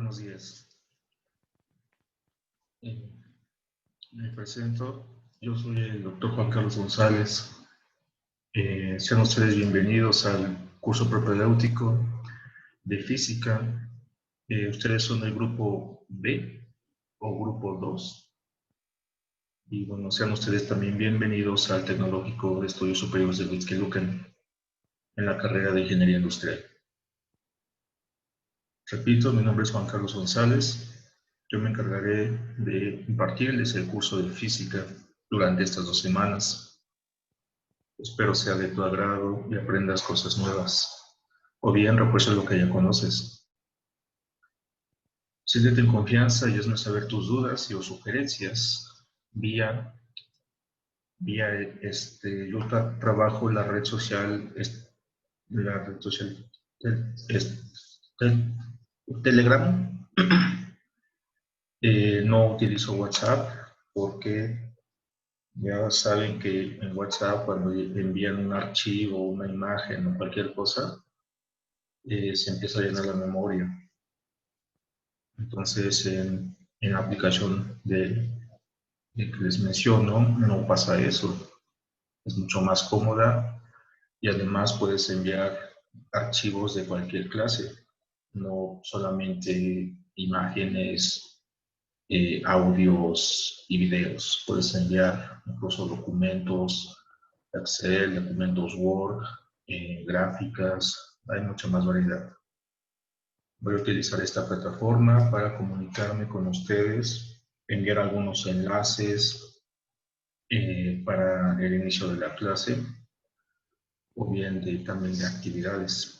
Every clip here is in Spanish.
Buenos días. Eh, Me presento. Yo soy el doctor Juan Carlos González. Sean ustedes bienvenidos al curso propedéutico de física. Ustedes son del grupo B o grupo 2. Y bueno, sean ustedes también bienvenidos al Tecnológico de Estudios Superiores de Huixquilucan en la carrera de Ingeniería Industrial. Repito, mi nombre es Juan Carlos González. Yo me encargaré de impartirles el curso de física durante estas 2 semanas. Espero sea de tu agrado y aprendas cosas nuevas, o bien refuerces lo que ya conoces. Siéntete en confianza y hazme saber tus dudas y o sugerencias vía yo trabajo en la red social, Telegram. No utilizo WhatsApp porque ya saben que en WhatsApp cuando envían un archivo, una imagen o cualquier cosa, se empieza a llenar la memoria. Entonces, en la aplicación que les menciono, no pasa eso. Es mucho más cómoda y además puedes enviar archivos de cualquier clase, no solamente imágenes, audios y videos. Puedes enviar incluso documentos Excel, documentos Word, gráficas, hay mucha más variedad. Voy a utilizar esta plataforma para comunicarme con ustedes, enviar algunos enlaces para el inicio de la clase o bien también de actividades.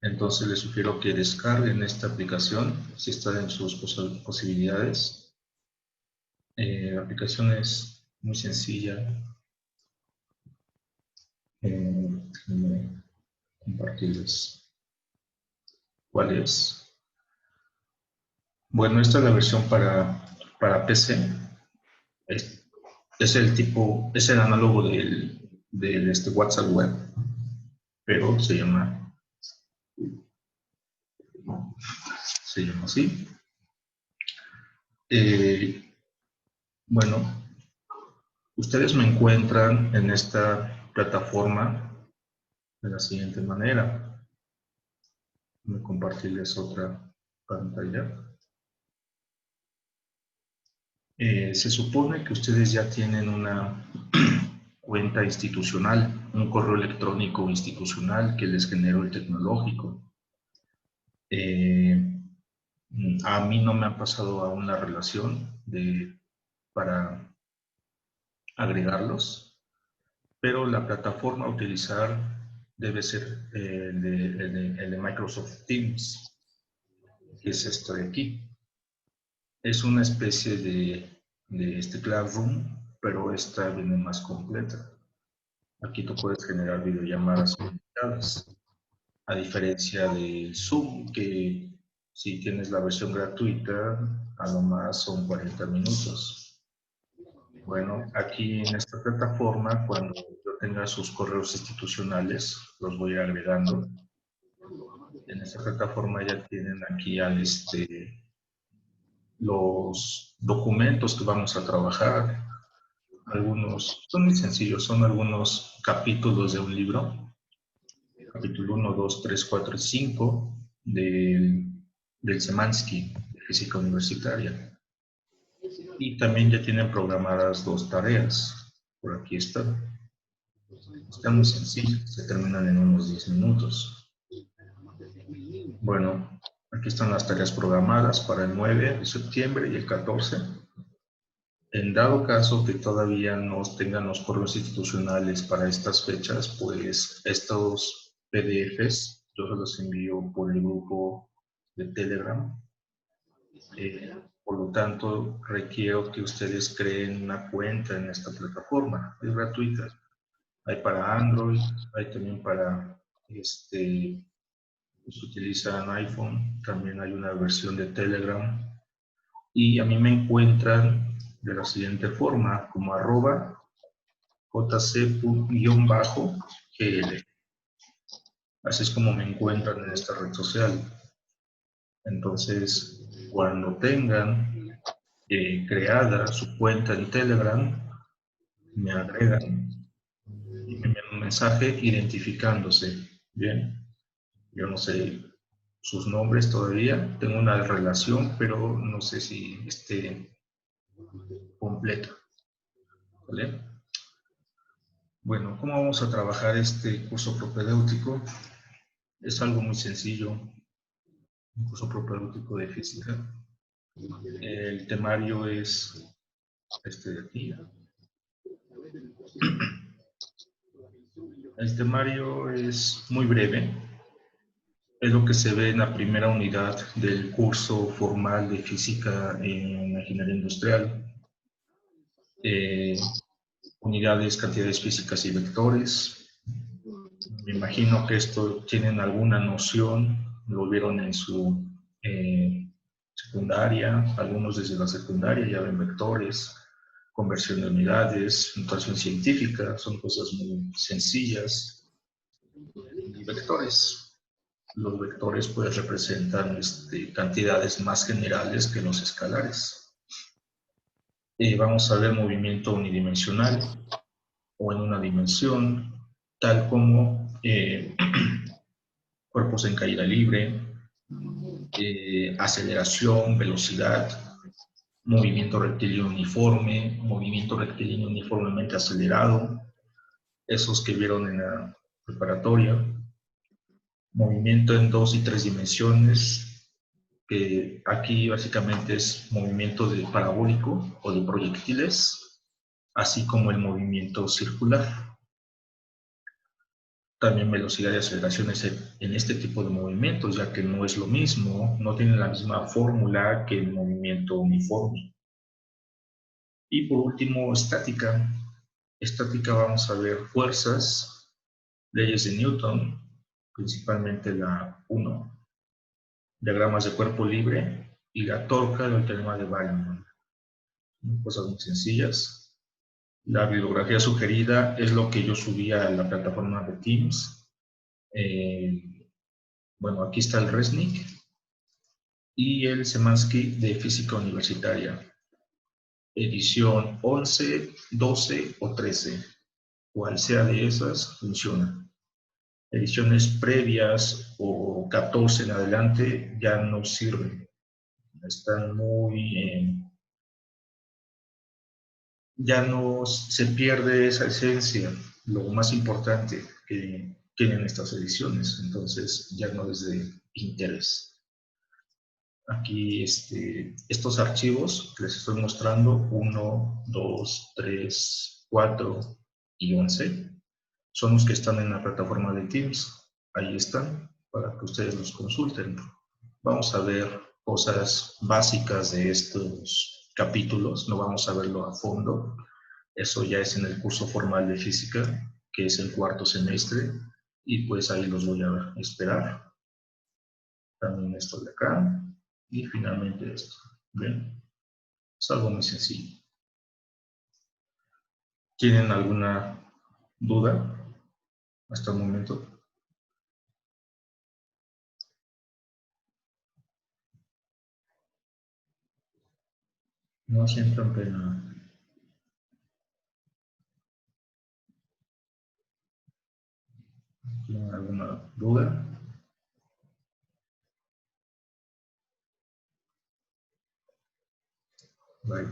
Entonces les sugiero que descarguen esta aplicación si está en sus posibilidades. La aplicación es muy sencilla. Déjenme compartirles cuál es. Bueno, esta es la versión para PC. Es el análogo del WhatsApp web, pero se llama así. Bueno, ustedes me encuentran en esta plataforma de la siguiente manera. Voy a compartirles otra pantalla. Se supone que ustedes ya tienen una cuenta institucional, un correo electrónico institucional que les generó el tecnológico. A mí no me ha pasado aún la relación para agregarlos, pero la plataforma a utilizar debe ser el de Microsoft Teams, que es esto de aquí. Es una especie de Classroom, pero esta viene más completa. Aquí tú puedes generar videollamadas ilimitadas, a diferencia de Zoom, que si tienes la versión gratuita, a lo más son 40 minutos. Bueno, aquí en esta plataforma, cuando yo tenga sus correos institucionales, los voy agregando. En esta plataforma ya tienen aquí los documentos que vamos a trabajar. Algunos son muy sencillos, son algunos capítulos de un libro. Capítulo 1, 2, 3, 4 y 5 del Semansky, de Física Universitaria. Y también ya tienen programadas 2 tareas. Por aquí están. Están muy sencillas, se terminan en unos 10 minutos. Bueno, aquí están las tareas programadas para el 9 de septiembre y el 14. En dado caso que todavía no tengan los correos institucionales para estas fechas, pues estos PDFs yo se los envío por el grupo de Telegram. Por lo tanto, requiero que ustedes creen una cuenta en esta plataforma. Es gratuita. Hay para Android, hay también para los que utilizan iPhone. También hay una versión de Telegram. Y a mí me encuentran de la siguiente forma, como @jc_gl. Así es como me encuentran en esta red social. Entonces, cuando tengan creada su cuenta en Telegram, me agregan y me envían un mensaje identificándose. Bien, yo no sé sus nombres todavía, tengo una relación, pero no sé si esté completa. ¿Vale? Bueno, ¿cómo vamos a trabajar este curso propedéutico? Es algo muy sencillo, un curso propedéutico de física. El temario es este de aquí. El temario es muy breve, es lo que se ve en la primera unidad del curso formal de física en ingeniería industrial. Unidades, cantidades físicas y vectores. Me imagino que esto tienen alguna noción, lo vieron en su secundaria, algunos desde la secundaria ya ven vectores, conversión de unidades, notación científica, son cosas muy sencillas. Y vectores. Los vectores pues representan cantidades más generales que los escalares. Vamos a ver movimiento unidimensional o en una dimensión, tal como cuerpos en caída libre, aceleración, velocidad, movimiento rectilíneo uniforme, movimiento rectilíneo uniformemente acelerado, esos que vieron en la preparatoria, movimiento en 2 y 3 dimensiones, que aquí básicamente es movimiento de parabólico o de proyectiles, así como el movimiento circular. También velocidad y aceleraciones en este tipo de movimientos, ya que no es lo mismo, no tienen la misma fórmula que el movimiento uniforme. Y por último, estática. Estática vamos a ver fuerzas, leyes de Newton, principalmente la 1, diagramas de cuerpo libre y la torca del teorema de Boltzmann. Cosas muy sencillas. La bibliografía sugerida es lo que yo subía a la plataforma de Teams. Bueno, aquí está el Resnick y el Semansky de Física Universitaria. Edición 11, 12 o 13. Cual sea de esas, funciona. Ediciones previas o 14 en adelante ya no sirven. Están muy... ya no se pierde esa esencia, lo más importante que tienen estas ediciones, entonces ya no es de interés. Aquí estos archivos que les estoy mostrando, 1, 2, 3, 4 y 11, son los que están en la plataforma de Teams. Ahí están, para que ustedes los consulten. Vamos a ver cosas básicas de estos capítulos, no vamos a verlo a fondo. Eso ya es en el curso formal de física, que es el cuarto semestre, y pues ahí los voy a esperar. También esto de acá, y finalmente esto. ¿Ven? Es algo muy sencillo. ¿Tienen alguna duda hasta el momento? No sientan pena. ¿Tienen alguna duda? Vale,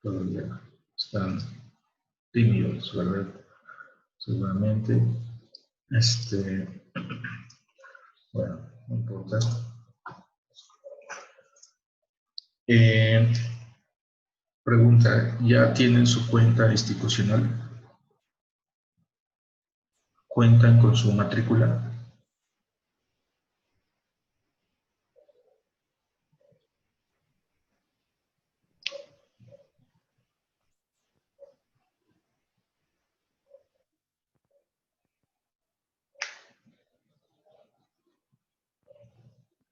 todavía están tímidos, ¿verdad? Seguramente. Bueno, no importa. Eh, Pregunta, ¿ya tienen su cuenta institucional? ¿Cuentan con su matrícula?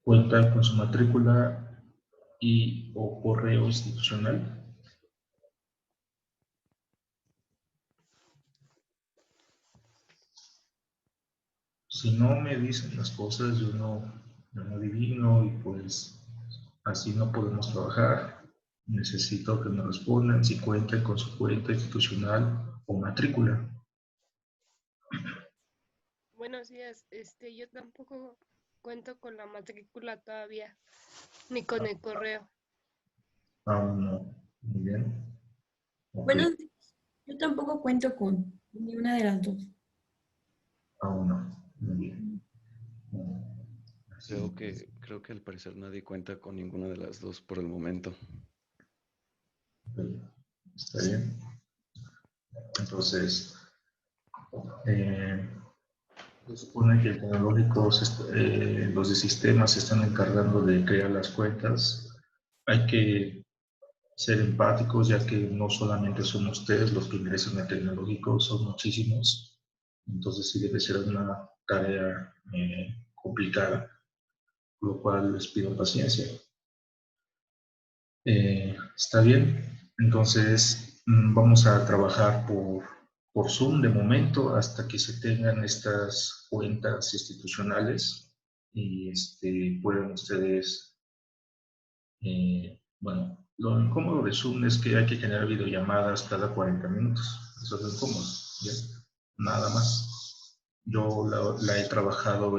¿Cuentan con su matrícula y o correo institucional? Si no me dicen las cosas, yo no adivino y pues pues así no podemos trabajar. Necesito que me respondan si cuentan con su cuenta institucional o matrícula. Buenos días, yo tampoco cuento con la matrícula todavía, ni con el correo. Aún no. Muy bien. Ok, Bueno, yo tampoco cuento con ni una de las dos. aún no. Muy bien. Así, Creo que al parecer nadie cuenta con ninguna de las dos por el momento. está bien. Entonces, se supone que el tecnológico, los de sistemas se están encargando de crear las cuentas. Hay que ser empáticos, ya que no solamente son ustedes los que ingresan al tecnológico, son muchísimos. Entonces sí debe ser una tarea complicada, por lo cual les pido paciencia. Está bien, entonces vamos a trabajar por Zoom de momento hasta que se tengan estas cuentas institucionales y puedan ustedes, bueno, lo incómodo de Zoom es que hay que generar videollamadas cada 40 minutos, eso es lo incómodo, ¿ya? Nada más. Yo la he trabajado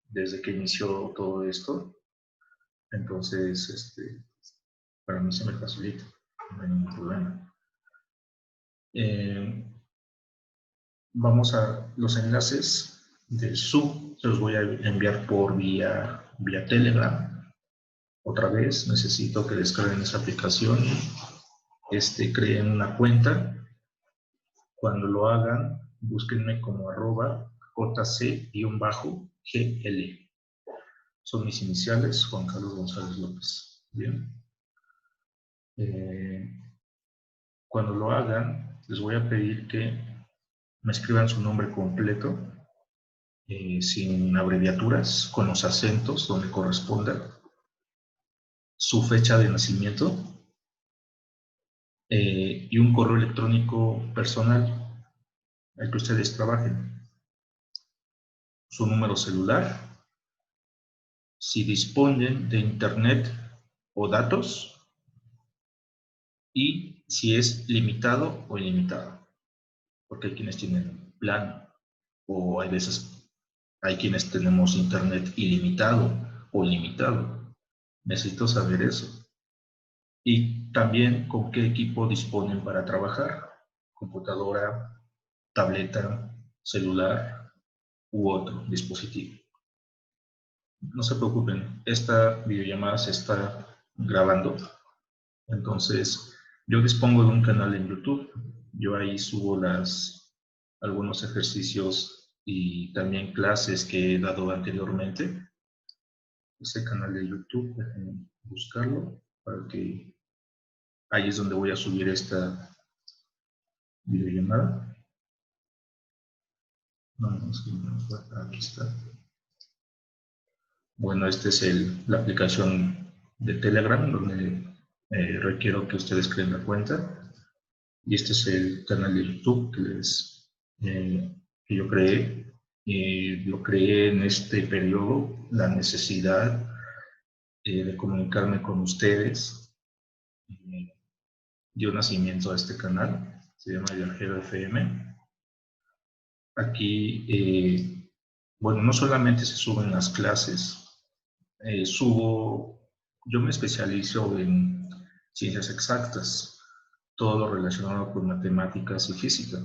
desde que inició todo esto, entonces, para mí se me facilita, no hay ningún problema. Vamos a los enlaces de Zoom, se los voy a enviar por vía Telegram. Otra vez necesito que descarguen esa aplicación, creen una cuenta. Cuando lo hagan, búsquenme como @jc_gl. Son mis iniciales, Juan Carlos González López. Bien. Cuando lo hagan, les voy a pedir que me escriban su nombre completo, sin abreviaturas, con los acentos donde corresponda, su fecha de nacimiento y un correo electrónico personal al que ustedes trabajen. Su número celular, si disponen de internet o datos, y si es limitado o ilimitado, porque hay quienes tienen plan o hay quienes tenemos internet ilimitado o limitado. Necesito saber eso. Y también con qué equipo disponen para trabajar. Computadora, tableta, celular u otro dispositivo. No se preocupen, esta videollamada se está grabando. Entonces, yo dispongo de un canal en YouTube. Yo ahí subo algunos ejercicios y también clases que he dado anteriormente. Ese canal de YouTube, déjenme buscarlo para que ahí es donde voy a subir esta videollamada. No, es que aquí está. Bueno, esta es la aplicación de Telegram, donde requiero que ustedes creen la cuenta. Y este es el canal de YouTube que yo creé. Lo creé en este periodo, la necesidad de comunicarme con ustedes. Dio nacimiento a este canal, se llama Viajero FM. Aquí, bueno, no solamente se suben las clases, yo me especializo en ciencias exactas, todo lo relacionado con matemáticas y física.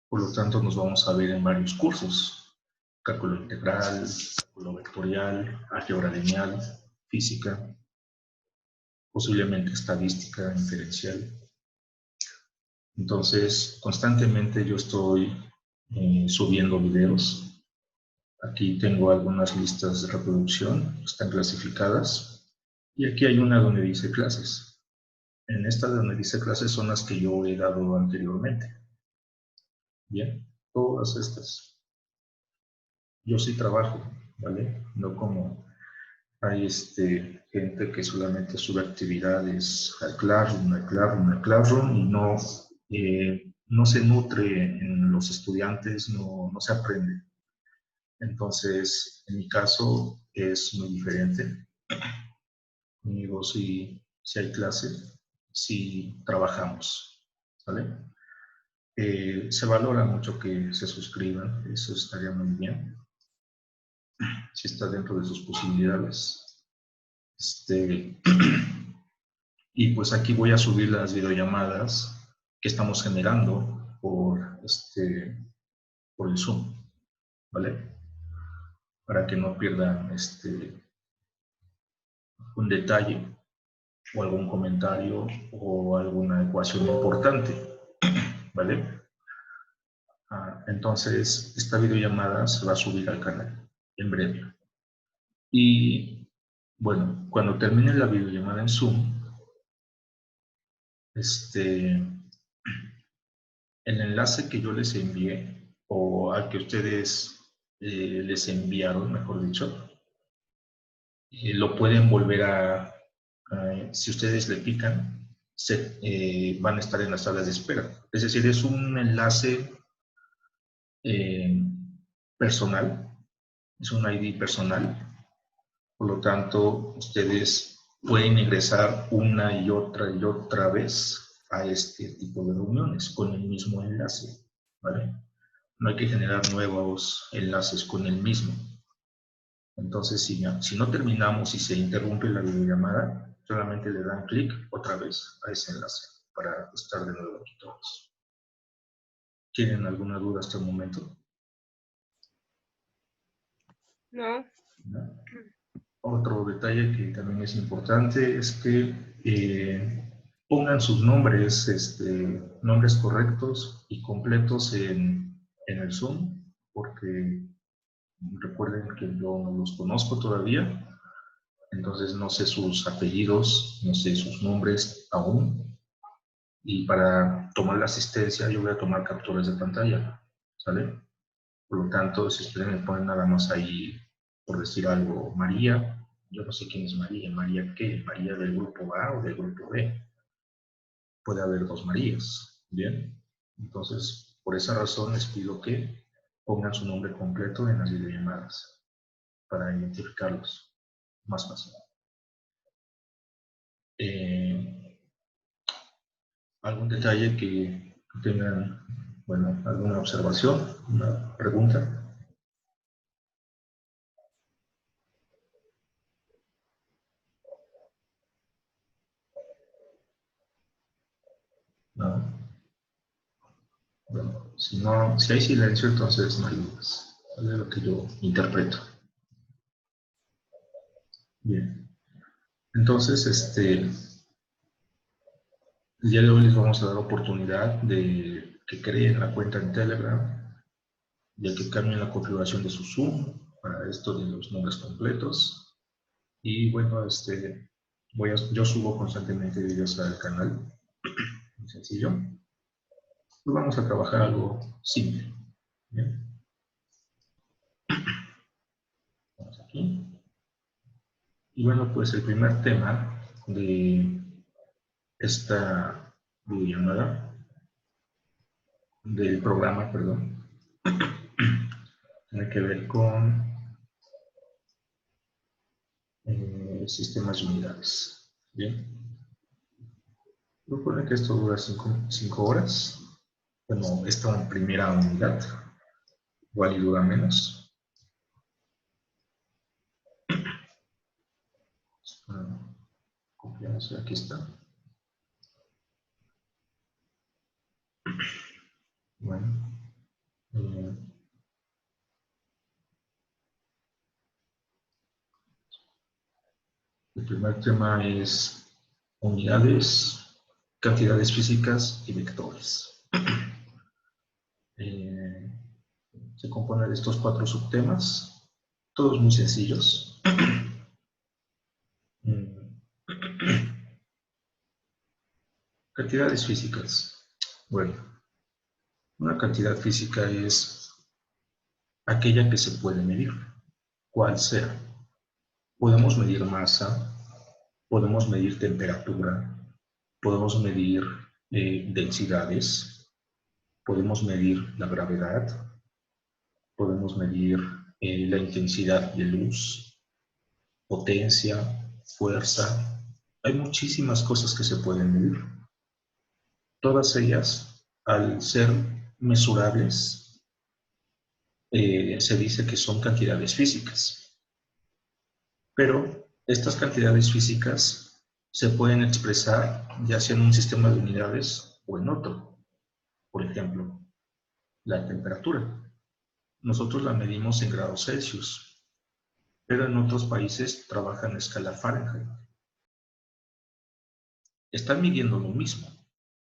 Por lo tanto, nos vamos a ver en varios cursos: cálculo integral, cálculo vectorial, álgebra lineal, física, posiblemente estadística inferencial. Entonces, constantemente yo estoy subiendo videos. Aquí tengo algunas listas de reproducción, están clasificadas. Y aquí hay una donde dice clases. En esta donde dice clases son las que yo he dado anteriormente. Bien, todas estas. Yo sí trabajo, ¿vale? No como hay gente que solamente sube actividades al Classroom, y no se nutre en los estudiantes, no se aprende. Entonces, en mi caso es muy diferente. Conmigo si hay clase, si trabajamos, ¿vale? Se valora mucho que se suscriban, eso estaría muy bien, si está dentro de sus posibilidades. Y pues aquí voy a subir las videollamadas que estamos generando por el Zoom, ¿vale? Para que no pierdan un detalle o algún comentario o alguna ecuación importante, ¿vale? Entonces, esta videollamada se va a subir al canal en breve. Y bueno, cuando termine la videollamada en Zoom, el enlace que yo les envié o al que ustedes les enviaron, mejor dicho, lo pueden volver si ustedes le pican, van a estar en las salas de espera. Es decir, es un enlace personal, es un ID personal, por lo tanto, ustedes pueden ingresar una y otra vez a este tipo de reuniones con el mismo enlace, ¿vale? No hay que generar nuevos enlaces con el mismo. Entonces, si no terminamos y se interrumpe la videollamada, solamente le dan clic otra vez a ese enlace para estar de nuevo aquí todos. ¿Tienen alguna duda hasta el momento? No. ¿No? Otro detalle que también es importante es que pongan sus nombres, nombres correctos y completos en el Zoom, porque recuerden que yo no los conozco todavía, entonces no sé sus apellidos, no sé sus nombres aún, y para tomar la asistencia yo voy a tomar capturas de pantalla, ¿sale? Por lo tanto, si ustedes me ponen nada más ahí, por decir algo, María, yo no sé quién es María. ¿María qué? ¿María del grupo A o del grupo B? Puede haber dos Marías, ¿bien? Entonces, por esa razón les pido que pongan su nombre completo en las videollamadas para identificarlos más fácil. ¿Algún detalle que tengan, bueno, alguna observación, una pregunta? No. Bueno, si hay silencio, entonces no hay dudas. Es lo que yo interpreto. Bien. Entonces, el día de hoy les vamos a dar oportunidad de que creen la cuenta en Telegram, de que cambien la configuración de su Zoom para esto de los nombres completos. Y bueno, yo subo constantemente videos al canal, muy sencillo. Pues vamos a trabajar algo simple. Bien. Vamos aquí. Y bueno, pues el primer tema de esta videollamada, del programa, perdón, tiene que ver con sistemas y unidades. Bien. Recuerden que esto dura 5 horas. Bueno, esta primera unidad, igual y dura menos. Copiamos, aquí está. Bueno. El primer tema es unidades, cantidades físicas y vectores. Se compone de estos 4 subtemas, todos muy sencillos. Cantidades físicas. Bueno, una cantidad física es aquella que se puede medir, cual sea. Podemos medir masa, podemos medir temperatura, podemos medir densidades, podemos medir la gravedad, podemos medir la intensidad de luz, potencia, fuerza. Hay muchísimas cosas que se pueden medir. Todas ellas, al ser mesurables, se dice que son cantidades físicas. Pero estas cantidades físicas se pueden expresar ya sea en un sistema de unidades o en otro. Por ejemplo, la temperatura. Nosotros la medimos en grados Celsius, pero en otros países trabajan a escala Fahrenheit. Están midiendo lo mismo,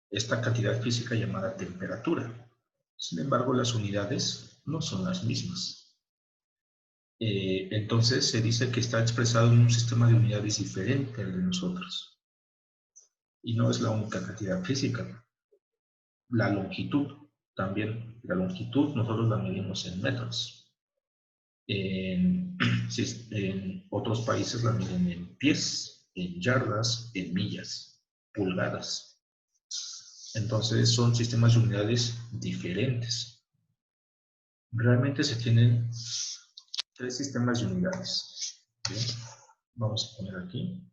esta cantidad física llamada temperatura. Sin embargo, las unidades no son las mismas. Entonces se dice que está expresado en un sistema de unidades diferente al de nosotros. Y no es la única cantidad física. La longitud, también la longitud nosotros la medimos en metros. En otros países la miden en pies, en yardas, en millas, pulgadas. Entonces son sistemas de unidades diferentes. Realmente se tienen 3 sistemas de unidades. Bien, vamos a poner aquí.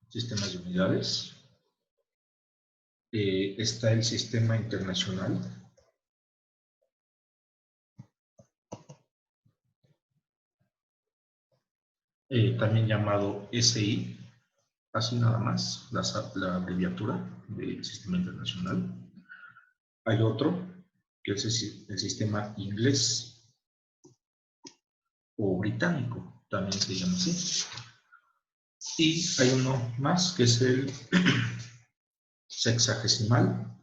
Sistemas de unidades. Está el sistema internacional. También llamado SI, así nada más, la abreviatura del sistema internacional. Hay otro, que es el sistema inglés o británico, también se llama así. Y hay uno más, que es el sexagesimal.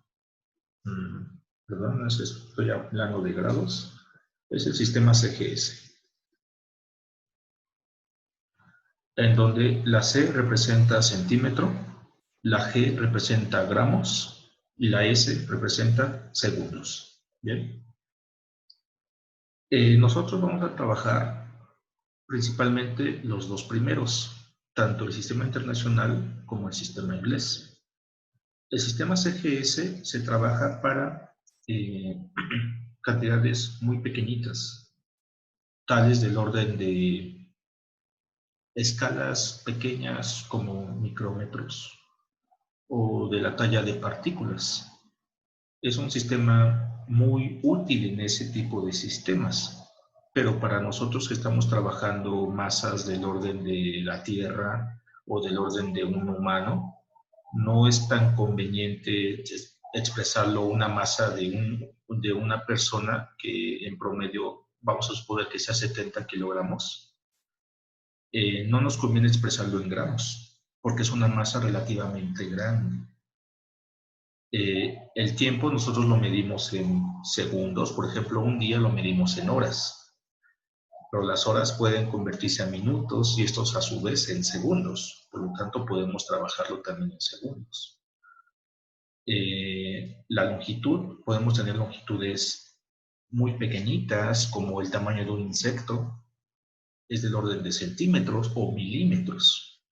Perdón, estoy hablando de grados. Es el sistema CGS. En donde la C representa centímetro, la G representa gramos y la S representa segundos. Bien. Nosotros vamos a trabajar principalmente los 2 primeros, tanto el sistema internacional como el sistema inglés. El sistema CGS se trabaja para cantidades muy pequeñitas, tales del orden de escalas pequeñas como micrómetros o de la talla de partículas. Es un sistema muy útil en ese tipo de sistemas, pero para nosotros que estamos trabajando masas del orden de la Tierra o del orden de un humano, no es tan conveniente expresarlo una masa de una persona que en promedio, vamos a suponer que sea 70 kilogramos. No nos conviene expresarlo en gramos, porque es una masa relativamente grande. El tiempo nosotros lo medimos en segundos, por ejemplo, un día lo medimos en horas, pero las horas pueden convertirse a minutos y estos a su vez en segundos, por lo tanto podemos trabajarlo también en segundos. La longitud, podemos tener longitudes muy pequeñitas, como el tamaño de un insecto, es del orden de centímetros o milímetros.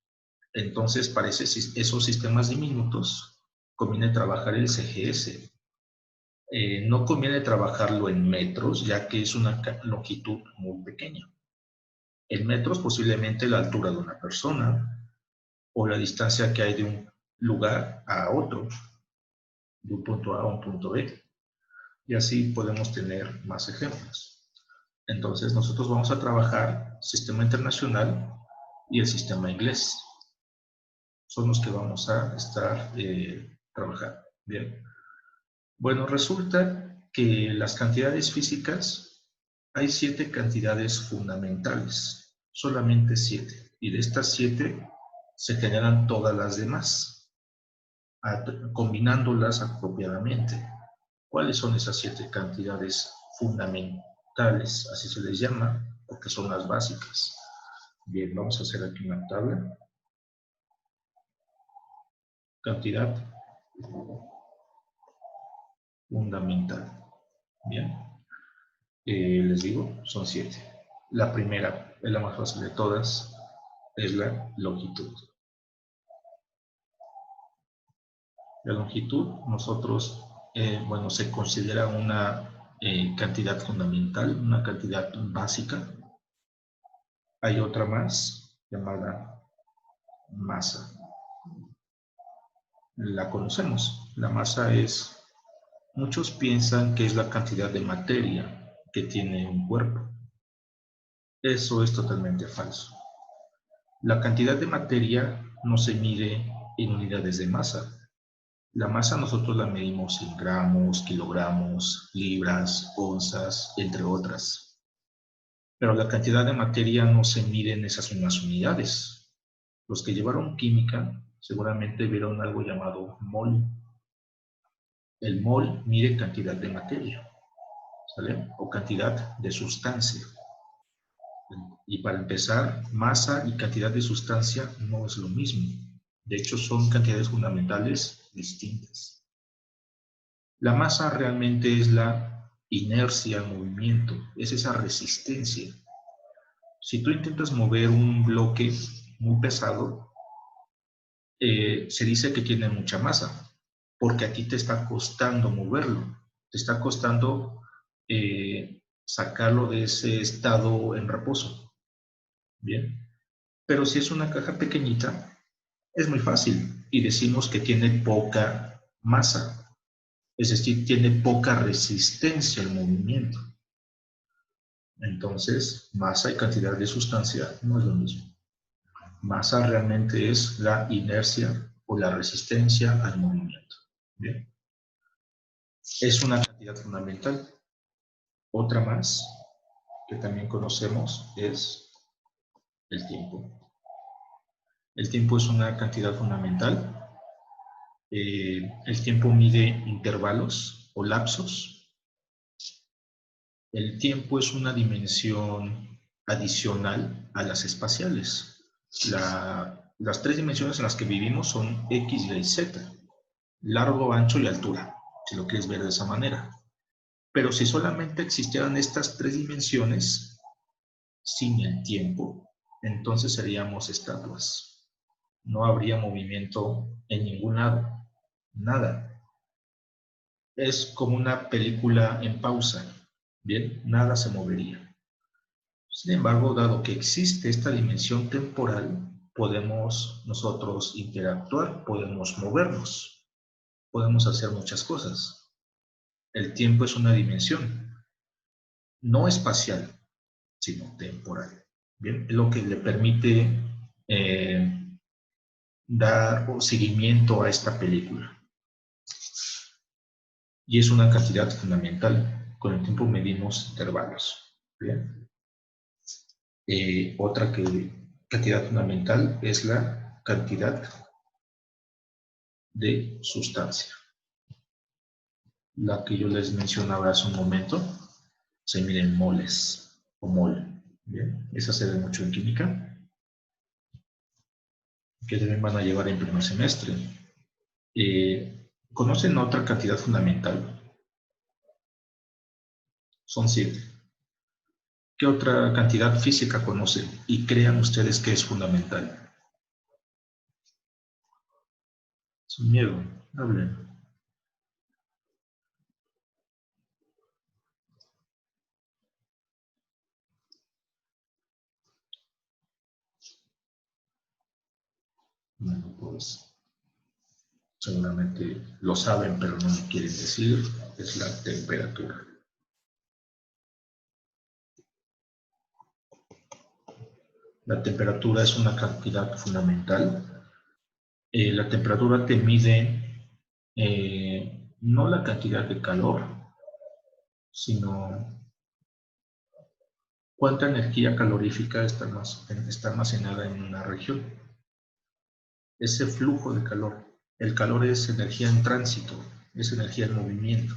Entonces, para esos sistemas diminutos, conviene trabajar el CGS. No conviene trabajarlo en metros, ya que es una longitud muy pequeña. En metros, posiblemente la altura de una persona o la distancia que hay de un lugar a otro, de un punto A a un punto B. Y así podemos tener más ejemplos. Entonces, nosotros vamos a trabajar sistema internacional y el sistema inglés. Son los que vamos a estar trabajando. Bien. Bueno, resulta que las cantidades físicas, hay 7 cantidades fundamentales, solamente 7. Y de estas 7 se generan todas las demás, combinándolas apropiadamente. ¿Cuáles son esas 7 cantidades fundamentales? Así se les llama, porque son las básicas. Bien, vamos a hacer aquí una tabla. Cantidad fundamental. Bien. Les digo, son 7. La primera, es la más fácil de todas, es la longitud. La longitud, nosotros, bueno, se considera una cantidad fundamental, una cantidad básica. Hay otra más llamada masa. La conocemos. La masa es, muchos piensan que es la cantidad de materia que tiene un cuerpo. Eso es totalmente falso. La cantidad de materia no se mide en unidades de masa. La masa nosotros la medimos en gramos, kilogramos, libras, onzas, entre otras. Pero la cantidad de materia no se mide en esas mismas unidades. Los que llevaron química seguramente vieron algo llamado mol. El mol mide cantidad de materia, ¿sale? O cantidad de sustancia. Y para empezar, masa y cantidad de sustancia no es lo mismo. De hecho, son cantidades fundamentales distintas. La masa realmente es la inercia al movimiento, es esa resistencia. Si tú intentas mover un bloque muy pesado, se dice que tiene mucha masa, porque a ti te está costando moverlo, te está costando sacarlo de ese estado en reposo. Bien, pero si es una caja pequeñita, es muy fácil y decimos que tiene poca masa. Es decir, tiene poca resistencia al movimiento. Entonces, masa y cantidad de sustancia no es lo mismo. Masa realmente es la inercia o la resistencia al movimiento. Bien. Es una cantidad fundamental. Otra más que también conocemos es el tiempo. El tiempo es una cantidad fundamental. El tiempo mide intervalos o lapsos. El tiempo es una dimensión adicional a las espaciales. Las tres dimensiones en las que vivimos son X, Y y Z. Largo, ancho y altura, si lo quieres ver de esa manera. Pero si solamente existieran estas tres dimensiones, sin el tiempo, entonces seríamos estatuas. No habría movimiento en ningún lado. Nada. Es como una película en pausa. Bien, nada se movería. Sin embargo, dado que existe esta dimensión temporal, podemos nosotros interactuar, podemos movernos, podemos hacer muchas cosas. El tiempo es una dimensión, no espacial, sino temporal. Bien, es lo que le permite dar seguimiento a esta película. Y es una cantidad fundamental. Con el tiempo medimos intervalos. Bien. Otra cantidad fundamental es la cantidad de sustancia. La que yo les mencionaba hace un momento, se mide en moles o mol. Bien, esa se ve mucho en química, que también van a llevar en primer semestre. ¿Conocen otra cantidad fundamental? Son 7. ¿Qué otra cantidad física conocen y crean ustedes que es fundamental? Sin miedo, hablen. Bueno, pues seguramente lo saben, pero no me quieren decir. Es la temperatura. La temperatura es una cantidad fundamental. La temperatura te mide no la cantidad de calor, sino cuánta energía calorífica está almacenada en una región. Ese flujo de calor. El calor es energía en tránsito, es energía en movimiento.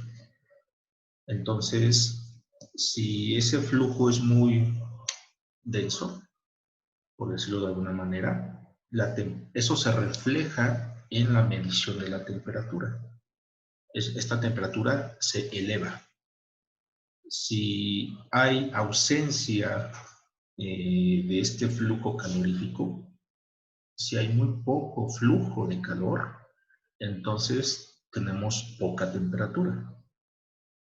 Entonces, si ese flujo es muy denso, por decirlo de alguna manera, eso se refleja en la medición de la temperatura. Esta temperatura se eleva. Si hay ausencia de este flujo calorífico, si hay muy poco flujo de calor, entonces tenemos poca temperatura,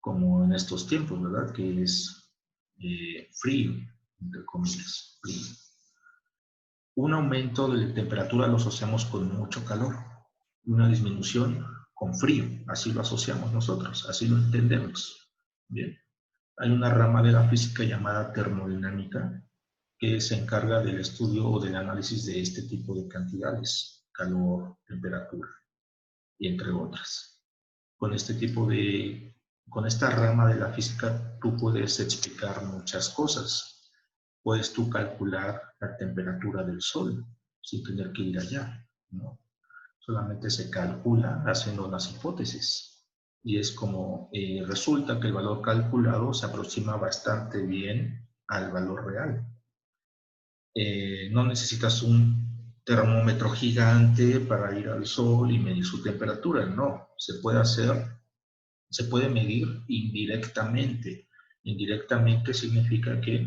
como en estos tiempos, ¿verdad? Que es frío, entre comillas, frío. Un aumento de la temperatura lo asociamos con mucho calor, una disminución con frío, así lo asociamos nosotros, así lo entendemos. Bien. Hay una rama de la física llamada termodinámica que se encarga del estudio o del análisis de este tipo de cantidades, calor, temperatura, y entre otras. Con esta rama de la física tú puedes explicar muchas cosas. Puedes tú calcular la temperatura del Sol sin tener que ir allá, ¿no? Solamente se calcula haciendo unas hipótesis. Y es como resulta que el valor calculado se aproxima bastante bien al valor real. No necesitas un termómetro gigante para ir al Sol y medir su temperatura, no. Se puede medir indirectamente. Indirectamente significa que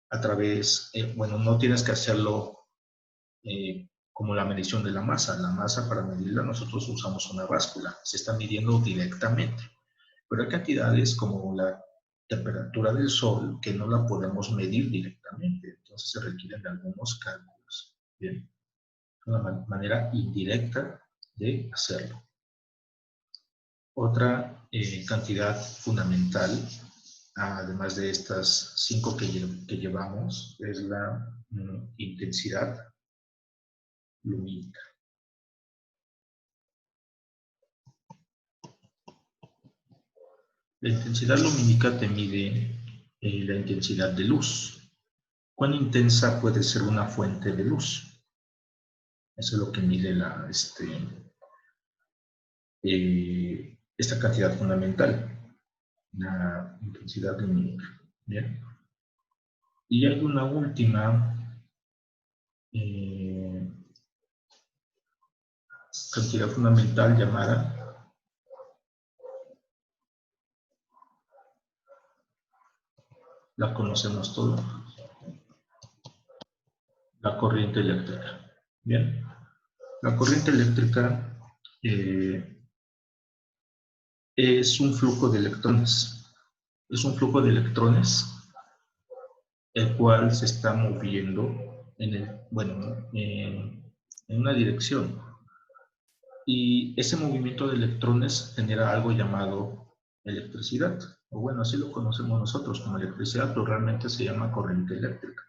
a través, bueno, no tienes que hacerlo como la medición de la masa. La masa, para medirla, nosotros usamos una báscula. Se está midiendo directamente. Pero hay cantidades como la temperatura del Sol que no la podemos medir directamente. Entonces se requieren de algunos cálculos. Bien. Una manera indirecta de hacerlo. Otra cantidad fundamental, además de estas 5 que llevamos, es la intensidad lumínica. La intensidad lumínica te mide la intensidad de luz. ¿Cuán intensa puede ser una fuente de luz? Eso es lo que mide esta cantidad fundamental, la intensidad lumínica. ¿Bien? Y hay una última cantidad fundamental llamada la conocemos todos, la corriente eléctrica. Bien, la corriente eléctrica es un flujo de electrones. Es un flujo de electrones el cual se está moviendo en una dirección. Y ese movimiento de electrones genera algo llamado electricidad. O bueno, así lo conocemos nosotros como electricidad, pero realmente se llama corriente eléctrica.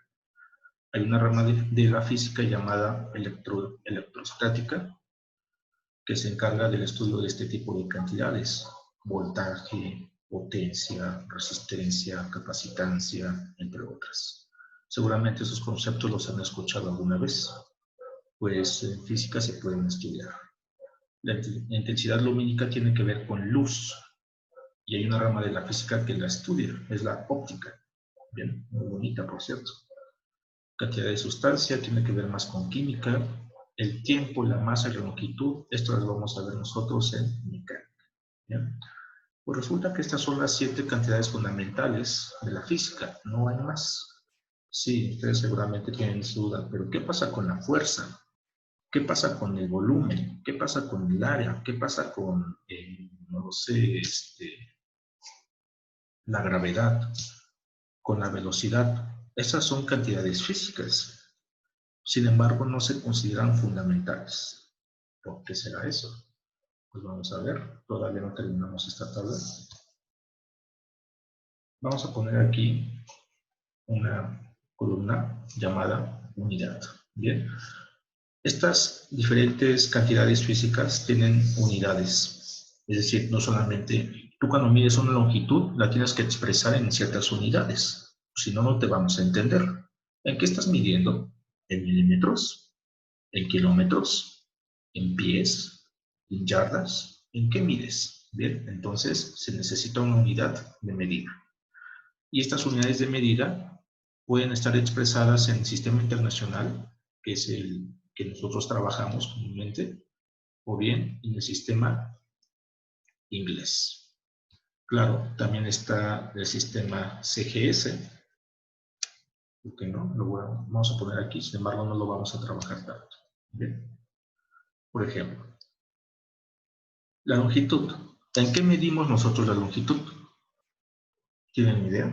Hay una rama de la física llamada electrostática que se encarga del estudio de este tipo de cantidades: voltaje, potencia, resistencia, capacitancia, entre otras. Seguramente esos conceptos los han escuchado alguna vez, pues en física se pueden estudiar. La intensidad lumínica tiene que ver con luz, y hay una rama de la física que la estudia, es la óptica. Bien, muy bonita, por cierto. Cantidad de sustancia tiene que ver más con química. El tiempo, la masa y la longitud, esto lo vamos a ver nosotros en mecánica. ¿Bien? Pues resulta que estas son las 7 cantidades fundamentales de la física, no hay más. Sí, ustedes seguramente tienen su duda, pero ¿qué pasa con la fuerza? ¿Qué pasa con el volumen? ¿Qué pasa con el área? ¿Qué pasa con, no lo sé, la gravedad? Con la velocidad. Esas son cantidades físicas. Sin embargo, no se consideran fundamentales. ¿Por qué será eso? Pues vamos a ver. Todavía no terminamos esta tabla. Vamos a poner aquí una columna llamada unidad. Bien. Estas diferentes cantidades físicas tienen unidades. Es decir, no solamente tú cuando mides una longitud la tienes que expresar en ciertas unidades. Si no, no te vamos a entender. ¿En qué estás midiendo? ¿En milímetros? ¿En kilómetros? ¿En pies? ¿En yardas? ¿En qué mides? Bien, entonces se necesita una unidad de medida. Y estas unidades de medida pueden estar expresadas en el sistema internacional, que es el que nosotros trabajamos comúnmente, o bien en el sistema inglés. Claro, también está el sistema CGS, porque no, vamos a poner aquí, sin embargo no lo vamos a trabajar tanto. Bien. Por ejemplo, La longitud. ¿En qué medimos nosotros la longitud? ¿Tienen idea?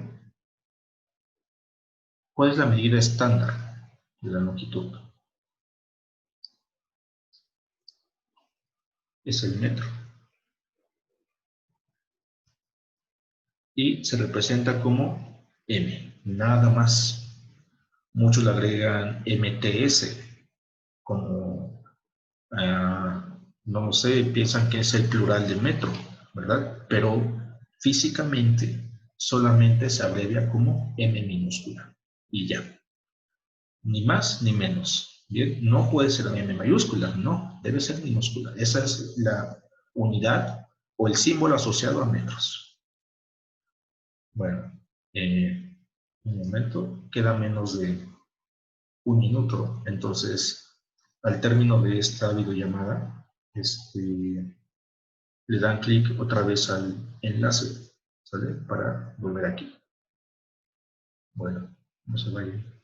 ¿Cuál es la medida estándar de la longitud? Es el metro. Y se representa como m, nada más. Muchos le agregan mts, como, no lo sé, piensan que es el plural de metro, ¿verdad? Pero físicamente solamente se abrevia como m minúscula y ya. Ni más ni menos. Bien, no puede ser m mayúscula, no, debe ser minúscula. Esa es la unidad o el símbolo asociado a metros. Bueno, un momento, queda menos de un minuto, entonces al término de esta videollamada, le dan clic otra vez al enlace, ¿sale? Para volver aquí. Bueno, no se vayan.